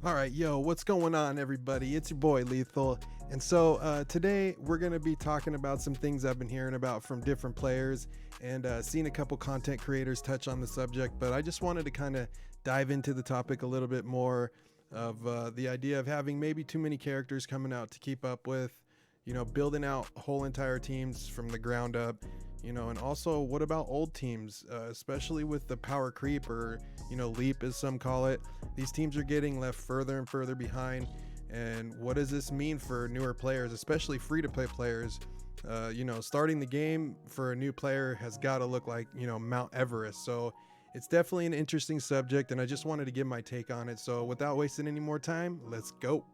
All right, yo, what's going on, everybody? It's your boy Lethal. And so today we're going to be talking about some things I've been hearing about from different players and seen a couple content creators touch on the subject. But I just wanted to kind of dive into the topic a little bit more of the idea of having maybe too many characters coming out to keep up with, building out whole entire teams from the ground up. And also what about old teams, especially with the power creep or, leap as some call it. These teams are getting left further and further behind. And what does this mean for newer players, especially free-to-play players? Starting the game for a new player has got to look like, Mount Everest. So it's definitely an interesting subject, and I just wanted to give my take on it. So without wasting any more time, let's go.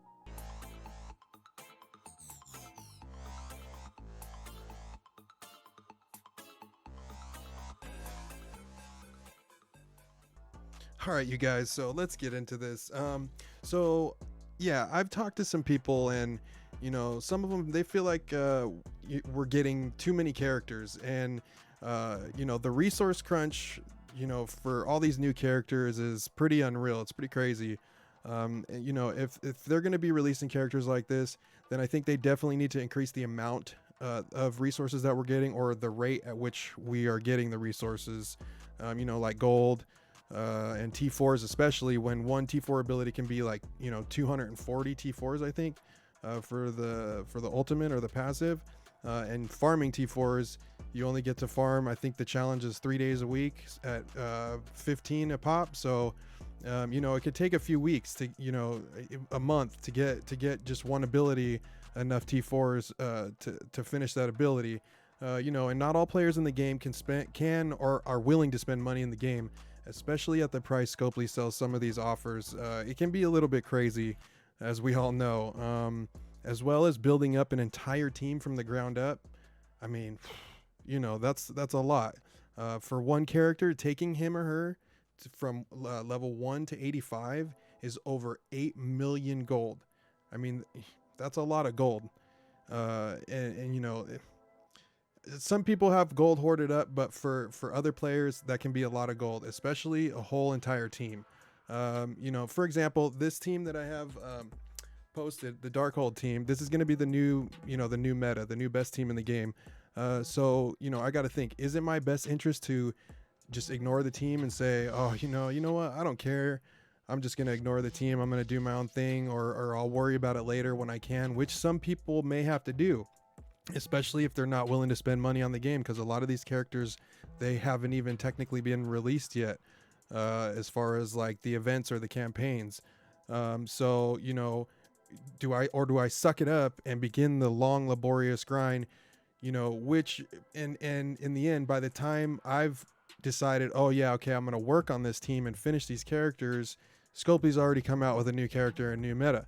All right, you guys, so let's get into this. I've talked to some people, and some of them, they feel like we're getting too many characters, and the resource crunch, for all these new characters is pretty unreal. It's pretty crazy. If they're going to be releasing characters like this, then I think they definitely need to increase the amount of resources that we're getting, or the rate at which we are getting the resources. Like gold. And T4s, especially when one T4 ability can be like 240 T4s, I think, for the ultimate or the passive. And farming T4s, you only get to farm, I think the challenge is 3 days a week at 15 a pop. So it could take a few weeks to a month to get just one ability enough T4s to finish that ability. And not all players in the game can or are willing to spend money in the game, especially at the price Scopely sells some of these offers. It can be a little bit crazy, as we all know, as well as building up an entire team from the ground up. I mean, that's a lot. For one character, taking him or her from level 1 to 85 is over 8 million gold. I mean, that's a lot of gold. Some people have gold hoarded up, but for other players, that can be a lot of gold, especially a whole entire team. For example, this team that I have posted, the Darkhold team, this is going to be the new meta, the new best team in the game. I got to think, is it my best interest to just ignore the team and say, oh, you know what, I don't care. I'm just going to ignore the team. I'm going to do my own thing, or I'll worry about it later when I can, which some people may have to do, especially if they're not willing to spend money on the game, because a lot of these characters, they haven't even technically been released yet, as far as like the events or the campaigns. Do I suck it up and begin the long laborious grind, which in the end, by the time I've decided, oh yeah, okay, I'm going to work on this team and finish these characters, Scopely's already come out with a new character and new meta.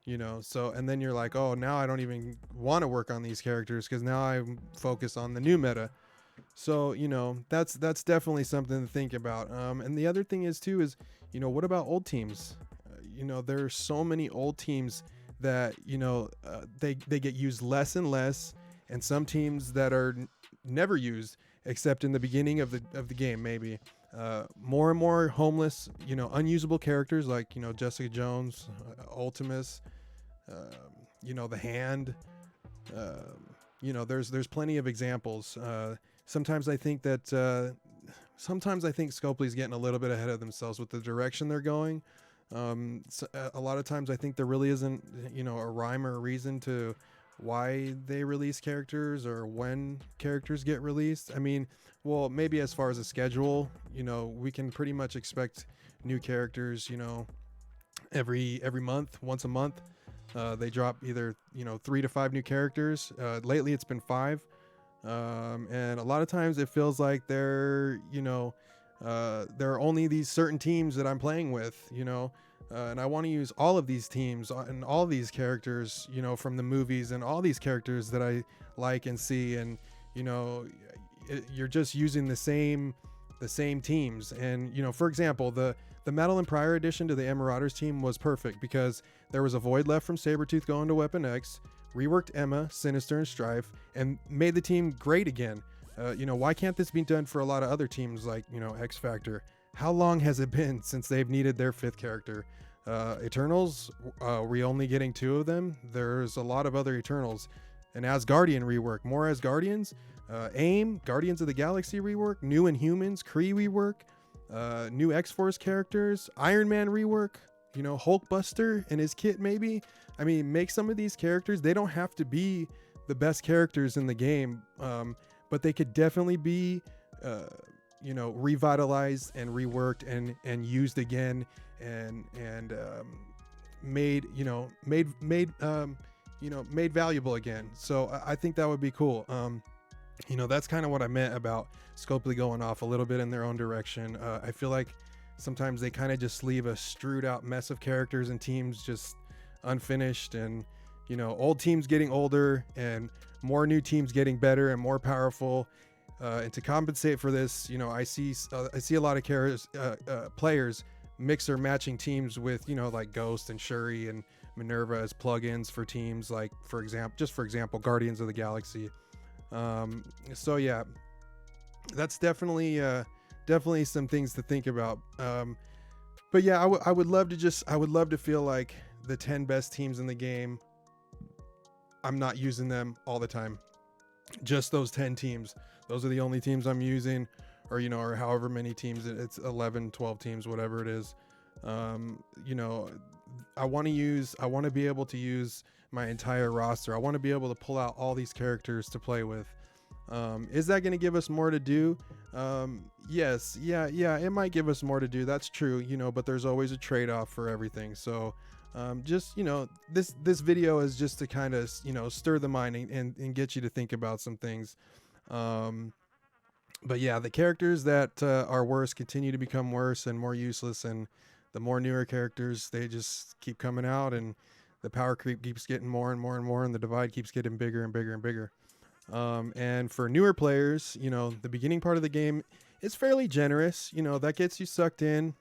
And then you're like, oh, now I don't even want to work on these characters because now I'm focused on the new meta. So, that's definitely something to think about. And the other thing is what about old teams? There's so many old teams that, they get used less and less, and some teams that are never used except in the beginning of the game, maybe. More and more homeless, unusable characters like, Jessica Jones, Ultimus, the Hand. There's plenty of examples. Sometimes I think Scopely's getting a little bit ahead of themselves with the direction they're going. A lot of times I think there really isn't, a rhyme or a reason to why they release characters or when characters get released. I mean, well, maybe as far as a schedule, we can pretty much expect new characters, every month, once a month. They drop either 3 to 5 new characters. Lately it's been 5, and a lot of times it feels like there are only these certain teams that I'm playing with, and I want to use all of these teams and all these characters, from the movies, and all these characters that I like and see, and you're just using the same teams. And for example, the Madeline Pryor addition to the Marauders team was perfect because there was a void left from Sabretooth going to Weapon X, reworked Emma, Sinister, and Strife, and made the team great again. Why can't this be done for a lot of other teams like X Factor? How long has it been since they've needed their 5th character? Eternals, we only getting 2 of them. There's a lot of other Eternals. An Asgardian rework, more Asgardians. AIM, Guardians of the Galaxy rework. New Inhumans, Kree rework. New X-Force characters. Iron Man rework. You know, Hulkbuster and his kit maybe. I mean, make some of these characters. They don't have to be the best characters in the game, but they could definitely be, you know, revitalized and reworked and used again and made, you know, made valuable again. So I think that would be cool. You know, that's kind of what I meant about Scopely going off a little bit in their own direction. I feel like sometimes they kind of just leave a strewed out mess of characters and teams just unfinished, and you know, old teams getting older and more new teams getting better and more powerful. And to compensate for this, you know, I see a lot of players mix or matching teams with, you know, like Ghost and Shuri and Minerva as plugins for teams like, for example, Guardians of the Galaxy. So yeah, that's definitely some things to think about. But yeah, I would love to feel like the 10 best teams in the game, I'm not using them all the time. Just those 10 teams. Those are the only teams I'm using, or, you know, or however many teams, it's 11, 12 teams, whatever it is. You know, I want to be able to use my entire roster. I want to be able to pull out all these characters to play with. Is that going to give us more to do? Yes. Yeah, it might give us more to do. That's true, you know, but there's always a trade-off for everything. So, just, you know, this video is just to kind of, you know, stir the mind and get you to think about some things. But yeah, the characters that are worse continue to become worse and more useless, and the more newer characters, they just keep coming out, and the power creep keeps getting more and more and more, and the divide keeps getting bigger and bigger and bigger. And for newer players, you know, the beginning part of the game is fairly generous. You know, that gets you sucked in.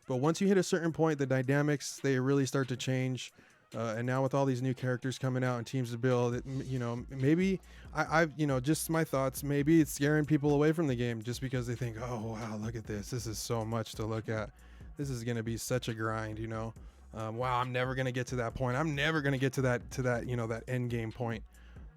But once you hit a certain point, the dynamics, they really start to change. And now with all these new characters coming out and teams to build, you know, maybe I've, you know, just my thoughts, maybe it's scaring people away from the game just because they think, oh, wow, look at this. This is so much to look at. This is going to be such a grind, you know. Wow, I'm never going to get to that point. I'm never going to get to that, you know, that end game point.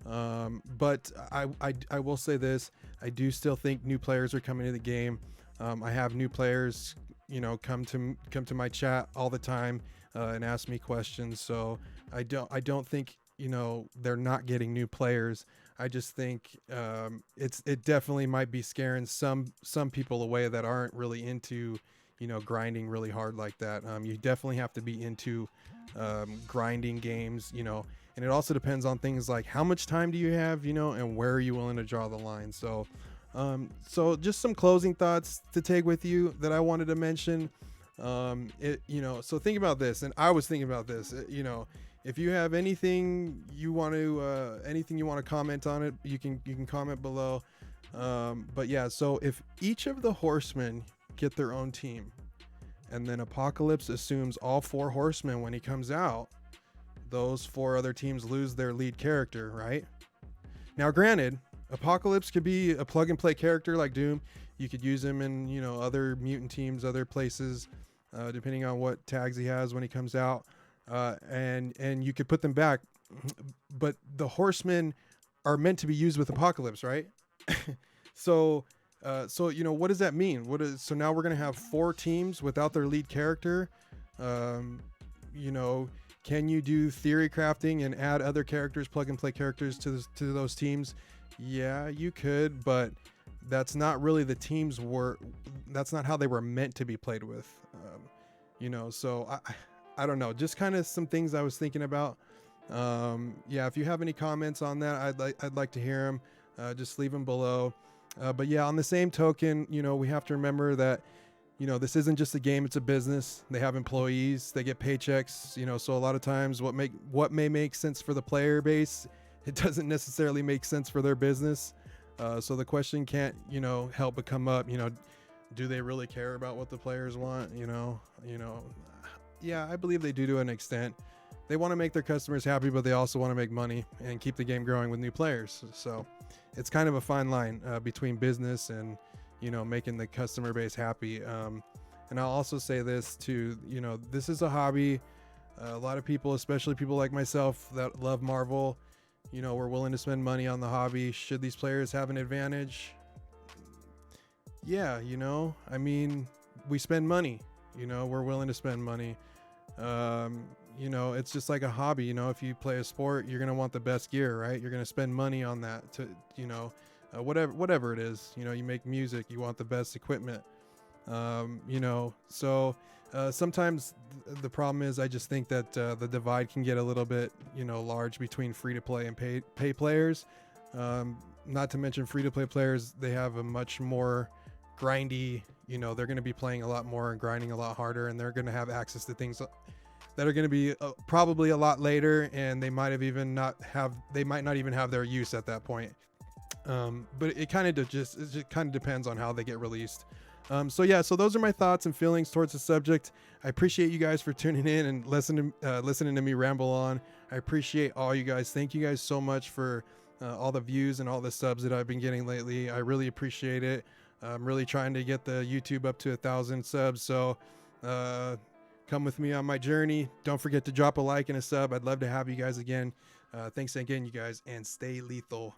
But I will say this, I do still think new players are coming to the game. I have new players, you know, come to my chat all the time, and ask me questions. So I don't think, you know, they're not getting new players. I just think, it definitely might be scaring some people away that aren't really into, you know, grinding really hard like that. You definitely have to be into, grinding games, you know, and it also depends on things like how much time do you have, you know, and where are you willing to draw the line. So, so just some closing thoughts to take with you that I wanted to mention. You know, so think about this, and I was thinking about this, you know, if you have anything you want to comment on it, you can comment below. But yeah, so if each of the horsemen get their own team, and then Apocalypse assumes all 4 horsemen when he comes out, those 4 other teams lose their lead character, right? Now, granted, Apocalypse could be a plug and play character like Doom. You could use him in, you know, other mutant teams, other places, depending on what tags he has when he comes out, and you could put them back. But the horsemen are meant to be used with Apocalypse, right? So you know, what does that mean? So now we're gonna have 4 teams without their lead character. You know, can you do theory crafting and add other characters, plug and play characters to those teams? Yeah, you could, but that's not really that's not how they were meant to be played with. You know, so I don't know, just kind of some things I was thinking about. Yeah, if you have any comments on that, I'd like to hear them. Just leave them below. But yeah, on the same token, you know, we have to remember that, you know, this isn't just a game, it's a business. They have employees, they get paychecks, you know, so a lot of times what may make sense for the player base, it doesn't necessarily make sense for their business. So the question can't, you know, help but come up, you know, do they really care about what the players want? You know, yeah, I believe they do to an extent. They want to make their customers happy, but they also want to make money and keep the game growing with new players. So it's kind of a fine line between business and, you know, making the customer base happy. And I'll also say this too, this is a hobby. A lot of people, especially people like myself that love Marvel, we're willing to spend money on the hobby. Should these players have an advantage? Yeah, I mean, we spend money, we're willing to spend money. It's just like a hobby. If you play a sport, you're going to want the best gear, right? You're going to spend money on that to, whatever it is. You make music, you want the best equipment. So sometimes the problem is I just think that the divide can get a little bit, large between free to play and pay players. Not to mention free to play players, they have a much more grindy, they're going to be playing a lot more and grinding a lot harder, and they're going to have access to things that are going to be probably a lot later, and they might not even have their use at that point. But it kind of just depends on how they get released. So those are my thoughts and feelings towards the subject. I appreciate you guys for tuning in and listening to me ramble on. I appreciate all you guys. Thank you guys so much for all the views and all the subs that I've been getting lately. I really appreciate it. I'm really trying to get the YouTube up to 1,000 subs. So come with me on my journey. Don't forget to drop a like and a sub. I'd love to have you guys again. Thanks again, you guys, and stay lethal.